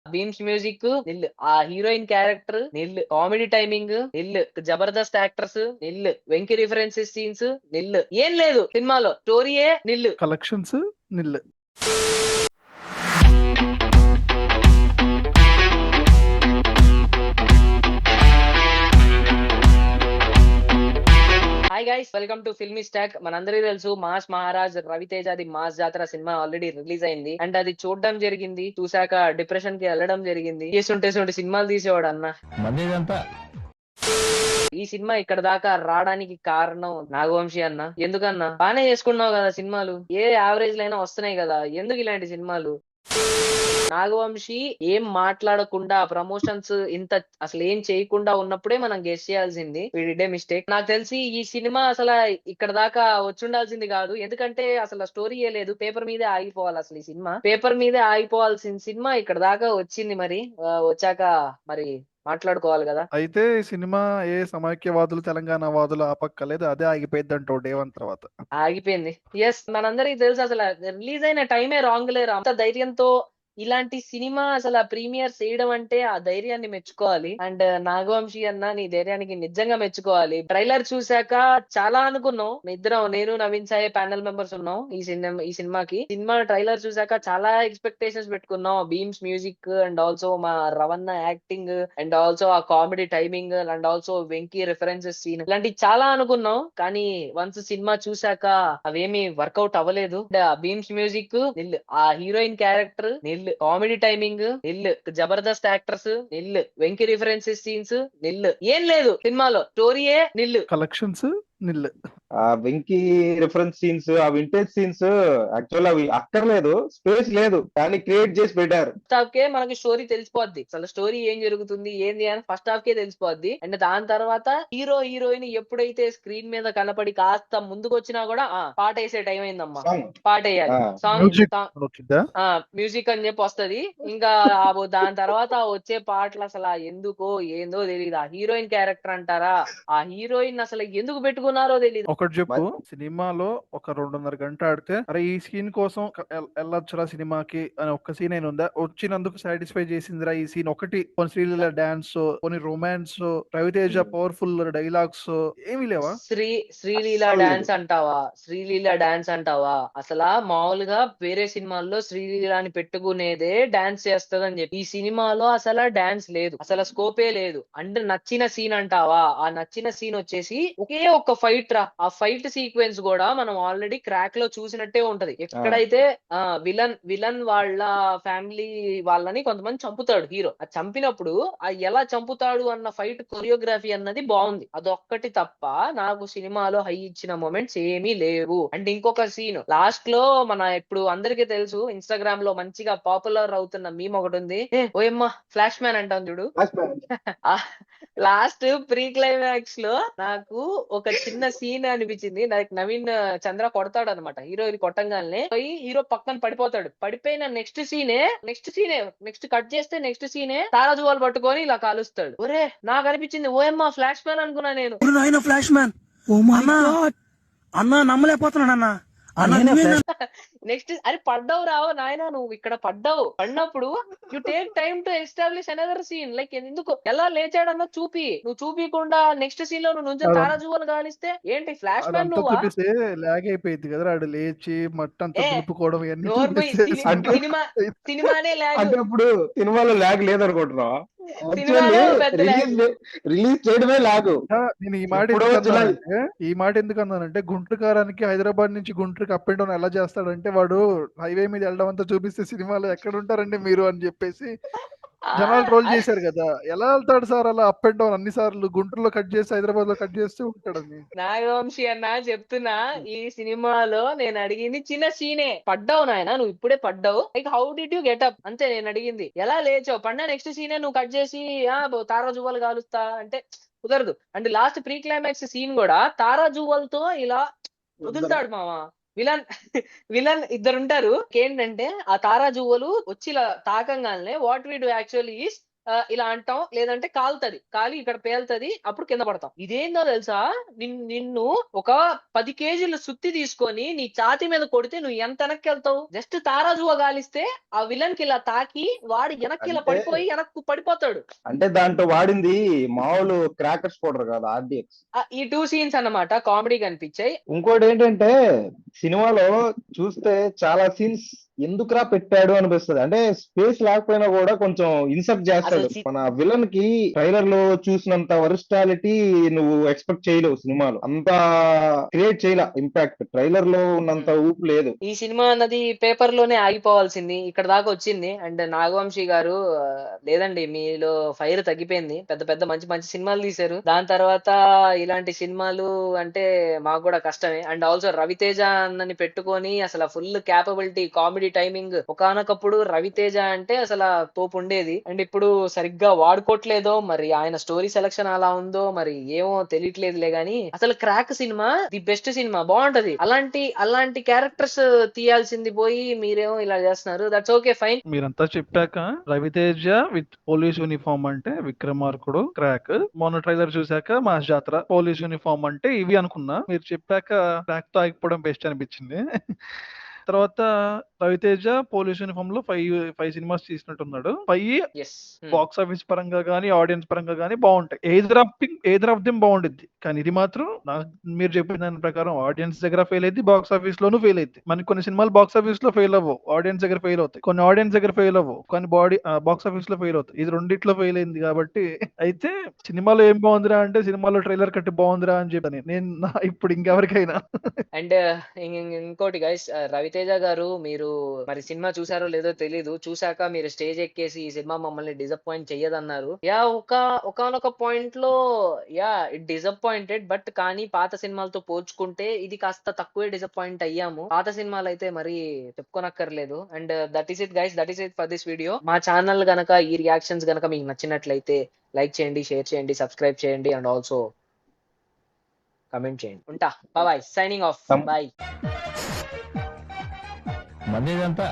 Beams music nil, ఆ heroine character nil, comedy timing nil, Jabardasth actors nil, Venky references scenes nil, ఏం లేదు సినిమాలో, స్టోరీయే నిల్. Collections nil. Hi guys, welcome to filmy stack. మనందరికీ తెలుసు మాస్ మహారాజ్ రవితేజది mass Jathara cinema already release అయింది అండ్ అది చూడడం జరిగింది. చూసాక డిప్రెషన్ కి వెళ్ళడం జరిగింది. చేస్తుంటే సినిమాలు తీసేవాడు అన్న. ఈ సినిమా ఇక్కడ దాకా రావడానికి కారణం నాగవంశీ అన్న. ఎందుకన్నా బానే చేసుకున్నావు కదా సినిమాలు, ఏ యావరేజ్ లైనా వస్తున్నాయి కదా, ఎందుకు ఇలాంటి సినిమాలు? నాగవంశీ ఏం మాట్లాడకుండా ప్రమోషన్స్ ఇంత అసలు ఏం చేయకుండా ఉన్నప్పుడే మనం గెస్ చేయాల్సింది. వీడిడే మిస్టేక్. నాకు తెలిసి ఈ సినిమా అసలు ఇక్కడ దాకా వచ్చుండాల్సింది కాదు. ఎందుకంటే అసలు స్టోరీయే లేదు, పేపర్ మీదే ఆగిపోవాలి. అసలు ఈ సినిమా పేపర్ మీదే ఆగిపోవాల్సిన సినిమా ఇక్కడ దాకా వచ్చింది. మరి వచ్చాక మరి మాట్లాడుకోవాలి కదా. అయితే ఈ సినిమా ఏ సమైక్యవాదులు తెలంగాణ వాదులు ఆపక్కలేదు, అదే ఆగిపోయింది అంటావు డే 1 తర్వాత. ఆగిపోయింది. ఎస్, మనందరికి తెలుసు అసలు రిలీజ్ అయిన టైమే రాంగ్ లేరు. అంత ధైర్యంతో ఇలాంటి సినిమా అసలు ప్రీమియర్ చేయడం అంటే ఆ ధైర్యాన్ని మెచ్చుకోవాలి. అండ్ నాగవంశీ అన్న, నీ ధైర్యానికి నిజంగా మెచ్చుకోవాలి. ట్రైలర్ చూసాక చాలా అనుకున్నాం. ఇద్దరం, నేను నవీన్ సాయి ప్యానెల్ మెంబర్స్ ఉన్నాం ఈ సినిమాకి. సినిమా ట్రైలర్ చూసాక చాలా ఎక్స్పెక్టేషన్స్ పెట్టుకున్నాం. బీమ్స్ మ్యూజిక్ అండ్ ఆల్సో మా రవణ యాక్టింగ్ అండ్ ఆల్సో ఆ comedy timing and also Venky references scene, ఇలాంటి చాలా అనుకున్నాం. కానీ వన్స్ సినిమా చూసాక అవేమి వర్కౌట్ అవ్వలేదు. బీమ్స్ మ్యూజిక్ నిల్, ఆ heroine character nil, comedy timing nil, Jabardasth actors nil, Venky references scenes nil, ఏం లేదు సినిమాలో, స్టోరీయే నిల్. కలెక్షన్స్ నిల్. ఆ వెంకీ రిఫరెన్స్ సీన్స్, ఆ వింటేజ్ సీన్స్ యాక్చువల్ అవి అక్కర్లేదు, స్పేస్ లేదు, కానీ క్రియేట్ చేసి పెట్టారు. ఫస్ట్ హాఫ్ కే మనకి స్టోరీ తెలిసిపోద్ది. అసలు స్టోరీ ఏం జరుగుతుంది ఏంది అని ఫస్ట్ హాఫ్ కే తెలిసిపోద్ది. అండ్ దాని తర్వాత హీరో హీరోయిన్ ఎప్పుడైతే స్క్రీన్ మీద కనపడి కాస్త ముందుకు వచ్చినా కూడా పాట వేసే టైం అయిందమ్మా. పాట వేయాలి, మ్యూజిక్ అని చెప్పి వస్తది. ఇంకా దాని తర్వాత వచ్చే పాటలు అసలు ఎందుకో ఏందో తెలియదు. ఆ హీరోయిన్ క్యారెక్టర్ అంటారా, ఆ హీరోయిన్ అసలు ఎందుకు పెట్టుకున్నారో తెలియదు. ఒకటి చెప్పు, సినిమాలో ఒక 2.5 గంట ఆడితే అరే ఈ సీన్ కోసం వెళ్ళొచ్చురా సినిమాకి అని ఒక్క సీన్ అయినా ఉందా? వచ్చినందుకు సాటిస్ఫై చేసిందిరా ఈ సీన్ ఒకటి? కొన్ని శ్రీలీల డాన్స్, కొన్ని రొమాన్స్, రవితేజ పవర్ఫుల్ డైలాగ్స్ ఏమీ లేవా? శ్రీలీల డాన్స్ అంటావా? శ్రీలీల డాన్స్ అంటావా? అసలు మామూలుగా వేరే సినిమాల్లో శ్రీలీలని పెట్టుకునేదే డాన్స్ చేస్తదని చెప్పి, ఈ సినిమాలో అసలు డాన్స్ లేదు, అసలు స్కోపే లేదు. అంటే నచ్చిన సీన్ అంటావా? ఆ నచ్చిన సీన్ వచ్చేసి ఒకే ఒక్క ఫైట్ రా. ఆ ఫైట్ సీక్వెన్స్ కూడా మనం ఆల్రెడీ క్రాక్ లో చూసినట్టే ఉంటది. ఎక్కడైతే విలన్ వాళ్ళ ఫ్యామిలీ వాళ్ళని కొంతమంది చంపుతాడు హీరో. ఆ చంపినప్పుడు ఆ ఎలా చంపుతాడు అన్న ఫైట్ కొరియోగ్రఫీ అన్నది బాగుంది. అదొక్కటి తప్ప నాకు సినిమాలో హై ఇచ్చిన మూమెంట్స్ ఏమీ లేవు. అండ్ ఇంకొక సీన్ లాస్ట్ లో, మన ఇప్పుడు అందరికీ తెలుసు ఇన్స్టాగ్రామ్ లో మంచిగా పాపులర్ అవుతున్న మీమ్ ఒకటి ఉంది, ఓయమ్మ ఫ్లాష్ మ్యాన్ అంటాం చూడు. లాస్ట్ ప్రీ క్లైమాక్స్ లో నాకు ఒక చిన్న సీన్ అనిపించింది. నాకు నవీన్ చంద్ర కొడతాడు అనమాట, హీరోయిన్ కొట్టంగానే పోయి హీరో పక్కన పడిపోతాడు. పడిపోయిన నెక్స్ట్ కట్ చేస్తే నెక్స్ట్ సీనే తారా జువాలు పట్టుకొని ఇలా కాలుస్తాడు. ఒరే నాకు అనిపించింది ఓయమ్మ ఫ్లాష్ మ్యాన్ అనుకున్నా నేను. ఫ్లాష్ మ్యాన్ అన్నా నమ్మలేకపోతున్నాడు అన్నా. నెక్స్ట్ అరే పడ్డావు రావు నాయన, నువ్వు ఇక్కడ పడినప్పుడు you take time to establish another scene. Like ఎందుకు ఎలా లేచాడన్న నువ్వు చూపించకుండా నెక్స్ట్ సీన్ లో నువ్వు తారా జువాలు కాలిస్తే ఏంటి ఫ్లాష్ మ్యాన్ నువ్వు? లాగ్ అయిపోయింది కదా, ఆడు లేచి మట్టంతా దులుపుకోవడం సినిమానే లాగ్. అంటే ఇప్పుడు సినిమాలో లాగ్ లేదనుకుంటున్నా, రిలీజ్ చేయడమే లాగు. నేను ఈ మాట ఎందుకు అన్నానంటే, గుంటూరు కారానికి హైదరాబాద్ నుంచి గుంటూరుకి అప్ అండ్ డౌన్ ఎలా చేస్తాడంటే, వాడు హైవే మీద వెళ్ళడం అంతా చూపిస్తే సినిమాలో ఎక్కడ ఉంటారండి మీరు అని చెప్పేసి జనాలు ట్రోల్ చేశారు కదా. ఎలా వెళ్తాడు సార్ అలా అప్ అండ్ డౌన్ అన్ని సార్లు? గుంటూరులో కట్ చేసి హైదరాబాద్ లో కట్ చేస్తూ ఉంటాడని. నాగవంశీ అన్న చెప్తున్నా, ఈ సినిమాలో నేను అడిగింది చిన్న సీనే. పడ్డావు నాయన, నువ్వు ఇప్పుడే పడ్డావు, like how did you get up అంతే. నేను అడిగింది ఎలా లేచావు, పడినా నెక్స్ట్ సీనే నువ్వు కట్ చేసి తారా జువ్వలు కాలుస్తా అంటే కుదరదు. అంటే లాస్ట్ ప్రీ క్లైమాక్స్ సీన్ కూడా తారా జువ్వలతో ఇలా వదులుతాడు మావా. విలన్ ఇద్దరుంటారు. ఏంటంటే ఆ తారా జువ్వలు వచ్చి ఇలా తాకంగానే what we do actually is ఇలా అంటాం, లేదంటే కాలి ఇక్కడ పేలుతది, అప్పుడు కింద పడతాం. ఇదేందో తెలుసా, నిన్ను ఒక 10 కేజీల సుత్తి తీసుకొని నీ ఛాతీ మీద కొడితే నువ్వు ఎంత వెనక్కి వెళ్తావు? జస్ట్ తారాజువా గాలిస్తే ఆ విలన్ కి ఇలా తాకి వాడు వెనక్కి ఇలా పడిపోయి వెనక్కు పడిపోతాడు. అంటే దాంట్లో వాడింది మామూలు క్రాకర్స్ పౌడర్ కాదు, RDX. ఈ 2 సీన్స్ అన్నమాట కామెడీ కనిపించాయి. ఇంకోటి ఏంటంటే సినిమాలో చూస్తే చాలా సీన్స్ ఎందుకురా పెట్టాడు అనిపిస్తుంది. అంటే స్పేస్ లేకపోయినా కూడా కొంచెం ఇన్సర్ట్ చేస్తాడు. అసలు మన విలన్ కి ట్రైలర్ లో చూసినంత వరిస్టాలిటీ నువ్వు ఎక్స్పెక్ట్ చేయలేవు సినిమాలో. అంత క్రియేట్ చేయలే ఇంపాక్ట్. ట్రైలర్ లో ఉన్నంత ఊపు లేదు. ఈ సినిమా అన్నది పేపర్ లోనే ఆగిపోవాల్సింది, ఇక్కడ దాకా వచ్చింది. అండ్ నాగవంశీ గారు లేదండి, మీలో ఫైర్ తగ్గిపోయింది. పెద్ద పెద్ద మంచి మంచి సినిమాలు తీశారు, దాని తర్వాత ఇలాంటి సినిమాలు అంటే మాకు కూడా కష్టమే. అండ్ ఆల్సో రవితేజ అన్నని పెట్టుకొని అసలు ఫుల్ క్యాపబిలిటీ, కామెడీ టైమింగ్. ఒకానొకప్పుడు రవితేజ అంటే అసలు తోపు ఉండేది, అండ్ ఇప్పుడు సరిగ్గా వాడుకోవట్లేదో మరి, ఆయన స్టోరీ సెలక్షన్ అలా ఉందో మరి ఏమో తెలియట్లేదులే గానీ అసలు crack cinema the best cinema, బాగుంటది. అలాంటి క్యారెక్టర్స్ తీయాల్సింది పోయి మీరేమో ఇలా చేస్తున్నారు. That's okay, fine. మీరంతా చెప్పాక రవితేజ విత్ పోలీస్ యూనిఫామ్ అంటే విక్రమార్కుడు క్రాక్, మొన్న ట్రైలర్ చూసాక మాస్ జాతర పోలీస్ యూనిఫామ్ అంటే ఇవి అనుకున్నా. మీరు చెప్పాక క్రాక్ తో ఆగిపోవడం బెస్ట్ అనిపించింది. తర్వాత రవితేజ పోలీస్ యూనిఫామ్ లో 5 సినిమాస్ తీసినట్టున్నాడు. 5 బాక్స్ ఆఫీస్ పరంగా గానీ ఆడియన్స్ పరంగా గానీ బాగుంటాయి. ఎయిదర్ ఆఫ్ దెమ్ బాగుండిద్ది. కానీ ఇది మాత్రం మీరు చెప్పిన దాని ప్రకారం ఆడియన్స్ దగ్గర ఫెయిల్ అయింది, బాక్స్ ఆఫీస్ లోనూ ఫెయిల్ అయింది. మనకి కొన్ని సినిమాలు బాక్స్ ఆఫీస్ లో ఫెయిల్ అవ్వవు, ఆడియన్స్ దగ్గర ఫెయిల్ అవుతాయి. కొన్ని ఆడియన్స్ దగ్గర ఫెయిల్ అవ్వవు, కానీ బాక్స్ ఆఫీస్ లో ఫెయిల్ అవుతాయి. ఇది రెండిట్లో ఫెయిల్ అయింది కాబట్టి అయితే సినిమాలో ఏం బాగుందిరా అంటే సినిమాలో ట్రైలర్ కట్టి బాగుందిరా అని చెప్పని నేను ఇప్పుడు ఇంకెవరికైనా. అండ్ ఇంకోటి గైస్, రవితేజ గారు మీరు మరి సినిమా చూసారో లేదో తెలీదు, చూసాక మీరు స్టేజ్ ఎక్కేసి ఈ సినిమా మమ్మల్ని డిసప్పాయింట్ చెయ్యదన్నారు. ఒకానొక పాయింట్ లో ఇట్ డిసప్పాయింటెడ్, బట్ కానీ పాత సినిమాలతో పోల్చుకుంటే ఇది కాస్త తక్కువే డిసప్పాయింట్ అయ్యాము. పాత సినిమాలు అయితే మరి చెప్పుకోనక్కర్లేదు. And that is it guys, that is it for this video. మా ఛానల్ గనక ఈ రియాక్షన్స్ గనక మీకు నచ్చినట్లయితే లైక్ చేయండి, షేర్ చేయండి, సబ్స్క్రైబ్ చేయండి, అండ్ ఆల్సో కమెంట్ చేయండి. ఉంటా, బాయ్, సైనింగ్ ఆఫ్, బాయ్. మందేదంతా